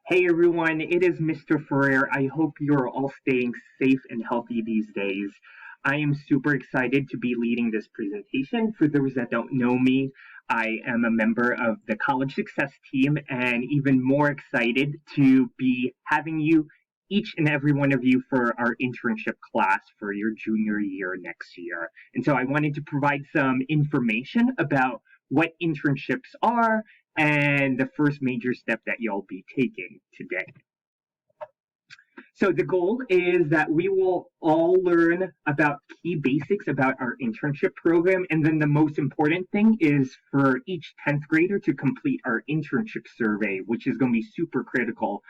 Hey everyone, it is Mr. Ferrer. I hope you're all staying safe and healthy these days. I am super excited to be leading this presentation. For those that don't know me, I am a member of the College Success team and even more excited to be having you, each and every one of you, for our internship class for your junior year next year. And so I wanted to provide some information about what internships are and the first major step that you'll be taking today. So the goal is that we will all learn about key basics about our internship program. And then the most important thing is for each 10th grader to complete our internship survey, which is going to be super critical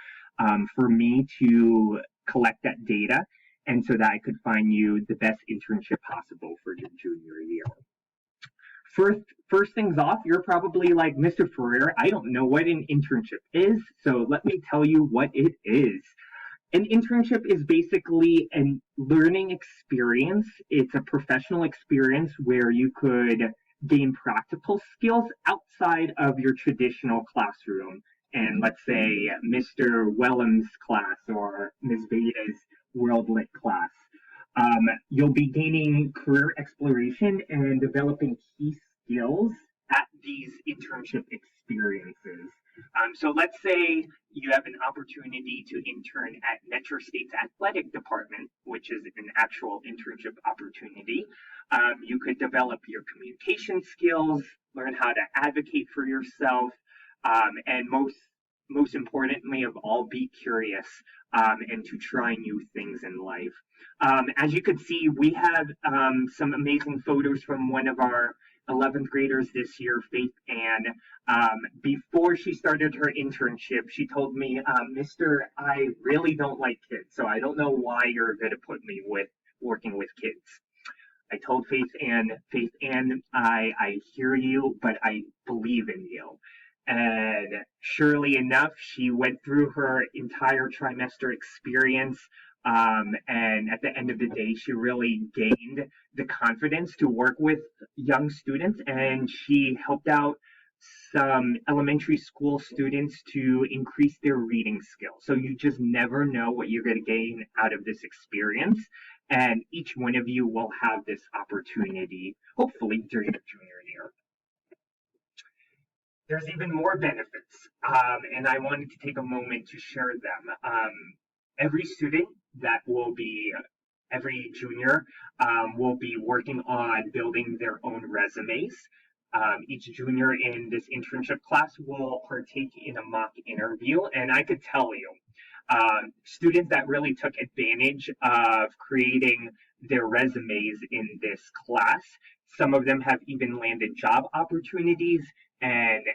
for me to collect that data and so that I could find you the best internship possible for your junior year. First things off, you're probably like, Mr. Ferrer, I don't know what an internship is, so let me tell you what it is. An internship is basically a learning experience. It's a professional experience where you could gain practical skills outside of your traditional classroom. And let's say Mr. Wellham's class or Ms. Veda's World Lit class. You'll be gaining career exploration and developing key skills at these internship experiences. So let's say you have an opportunity to intern at Metro State's athletic department, which is an actual internship opportunity. You could develop your communication skills, learn how to advocate for yourself, and most importantly of all, be curious and to try new things in life. As you can see, we have some amazing photos from one of our 11th graders this year, Faith Ann. Before she started her internship, she told me, Mister, I really don't like kids, so I don't know why you're going to put me with working with kids. I told Faith Ann, I hear you, but I believe in you. And surely enough, she went through her entire trimester experience. And at the end of the day, she really gained the confidence to work with young students, and she helped out some elementary school students to increase their reading skills. So you just never know what you're going to gain out of this experience. And each one of you will have this opportunity, hopefully, during your junior year. There's even more benefits, and I wanted to take a moment to share them. Every student that will be, every junior will be working on building their own resumes. Each junior in this internship class will partake in a mock interview, and I could tell you, students that really took advantage of creating their resumes in this class, some of them have even landed job opportunities and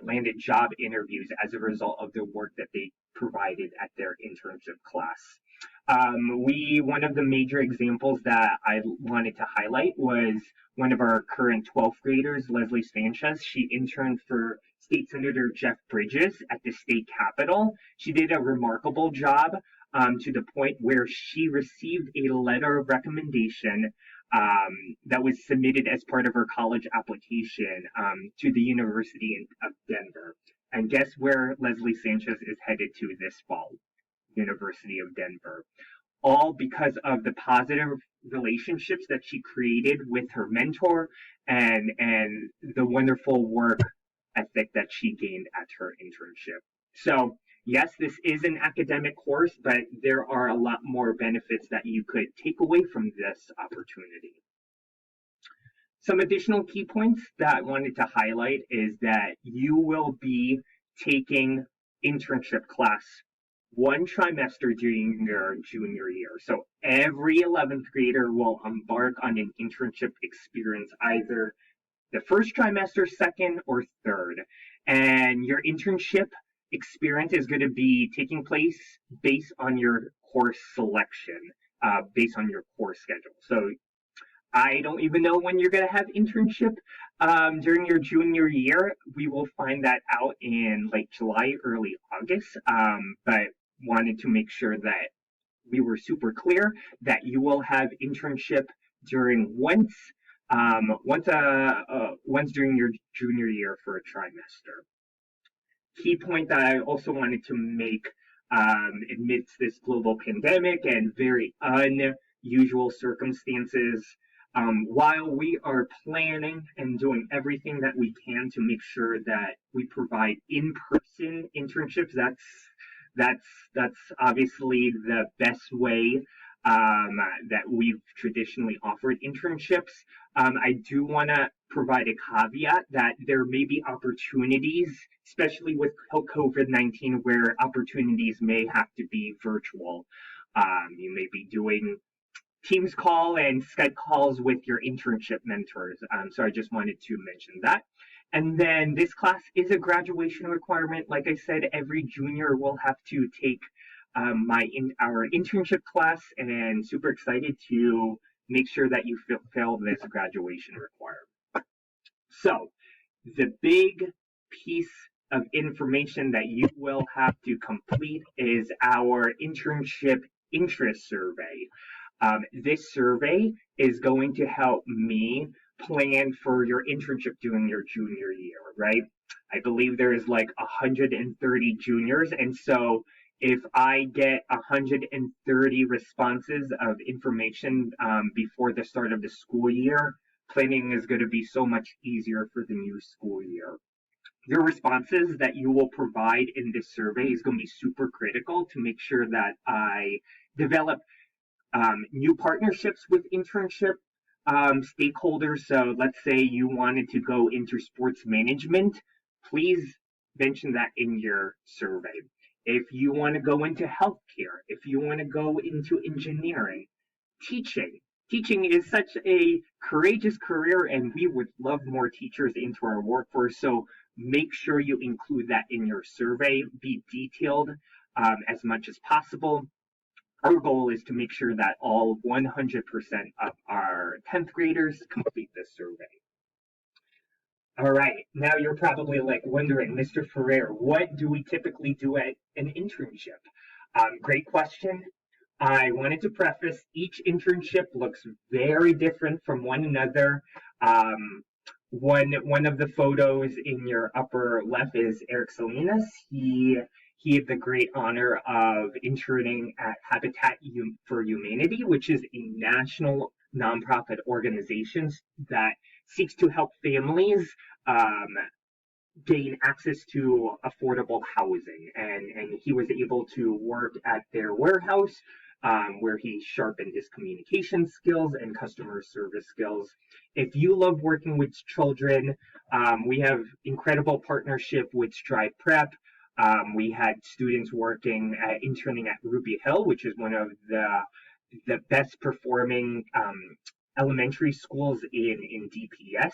landed job interviews as a result of the work that they provided at their internship class. One of the major examples that I wanted to highlight was one of our current 12th graders, Leslie Sanchez. She interned for State Senator Jeff Bridges at the state capitol. She did a remarkable job to the point where she received a letter of recommendation that was submitted as part of her college application to the University of Denver. And guess where Leslie Sanchez is headed to this fall? University of Denver. All because of the positive relationships that she created with her mentor and the wonderful work ethic that she gained at her internship. So yes, this is an academic course, but there are a lot more benefits that you could take away from this opportunity. Some additional key points that I wanted to highlight is that you will be taking internship class one trimester during your junior year. So every 11th grader will embark on an internship experience, either the first trimester, second, or third. And your internship experience is going to be taking place based on your course selection, based on your course schedule. So I don't even know when you're going to have internship during your junior year. We will find that out in late July, early August. But wanted to make sure that we were super clear that you will have internship during once during your junior year for a trimester. key point that I also wanted to make amidst this global pandemic and very unusual circumstances, while we are planning and doing everything that we can to make sure that we provide in-person internships, that's obviously the best way that we've traditionally offered internships. I do want to provide a caveat that there may be opportunities, especially with COVID-19, where opportunities may have to be virtual. You may be doing Teams call and Skype calls with your internship mentors. So I just wanted to mention that. And then this class is a graduation requirement. Like I said, every junior will have to take our internship class, and super excited to make sure that you fulfill this graduation requirement. So the big piece of information that you will have to complete is our internship interest survey. This survey is going to help me plan for your internship during your junior year, right? I believe there is like 130 juniors, and so if I get 130 responses of information before the start of the school year, planning is going to be so much easier for the new school year. Your responses that you will provide in this survey is going to be super critical to make sure that I develop new partnerships with internship stakeholders. So let's say you wanted to go into sports management, please mention that in your survey. If you want to go into healthcare, if you want to go into engineering, teaching is such a courageous career, and we would love more teachers into our workforce. So make sure you include that in your survey. Be detailed as much as possible. Our goal is to make sure that all 100% of our 10th graders complete this survey. All right, now you're probably like wondering, Mr. Ferrer, what do we typically do at an internship? Great question. I wanted to preface, each internship looks very different from one another. One of the photos in your upper left is Eric Salinas. He had the great honor of interning at Habitat for Humanity, which is a national nonprofit organization that seeks to help families gain access to affordable housing. And he was able to work at their warehouse where he sharpened his communication skills and customer service skills. If you love working with children, we have incredible partnership with Strive Prep. We had students interning at Ruby Hill, which is one of the best performing elementary schools in DPS.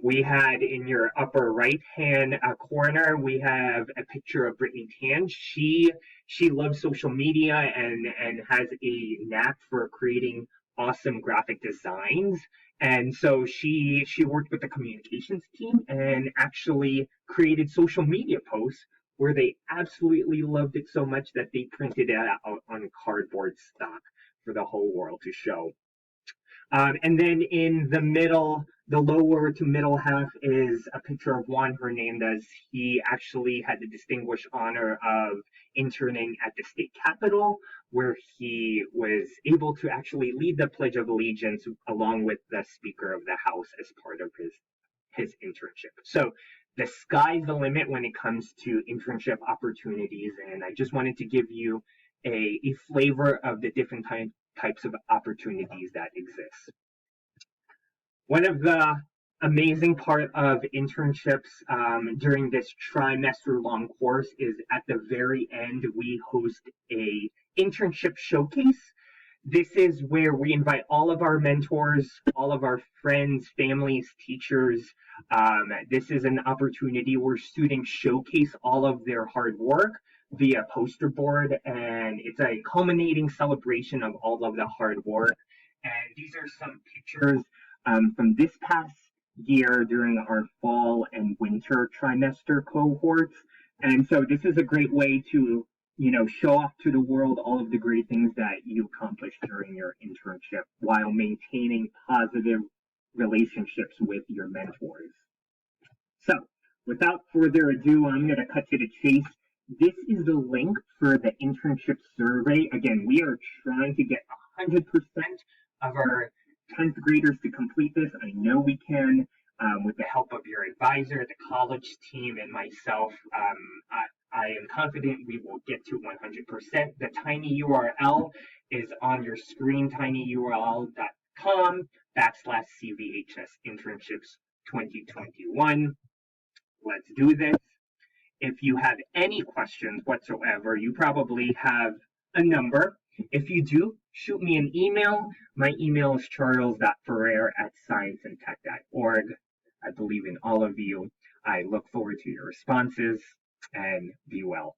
We had in your upper right hand corner, we have a picture of Brittany Tan. She loves social media and has a knack for creating awesome graphic designs. And so she worked with the communications team and actually created social media posts where they absolutely loved it so much that they printed it out on cardboard stock for the whole world to show. And then in the middle, the lower to middle half is a picture of Juan Hernandez. He actually had the distinguished honor of interning at the state capitol, where he was able to actually lead the Pledge of Allegiance along with the Speaker of the House as part of his internship. So the sky's the limit when it comes to internship opportunities, and I just wanted to give you a flavor of the different types of opportunities that exist. One of the amazing part of internships during this trimester-long course is at the very end, we host a internship showcase. This is where we invite all of our mentors, all of our friends, families, teachers. This is an opportunity where students showcase all of their hard work via poster board, and it's a culminating celebration of all of the hard work. And these are some pictures from this past year during our fall and winter trimester cohorts. And so this is a great way to, show off to the world all of the great things that you accomplished during your internship while maintaining positive relationships with your mentors. So without further ado, I'm going to cut to the chase. This is the link for the internship survey. Again, we are trying to get 100% of our 10th graders to complete this. I know we can, with the help of your advisor, the college team, and myself. I am confident we will get to 100%. The tiny URL is on your screen, tinyurl.com/CVHS internships 2021. Let's do this. If you have any questions whatsoever, you probably have a number. If you do, shoot me an email. My email is charles.ferrer@scienceandtech.org. I believe in all of you. I look forward to your responses, and be well.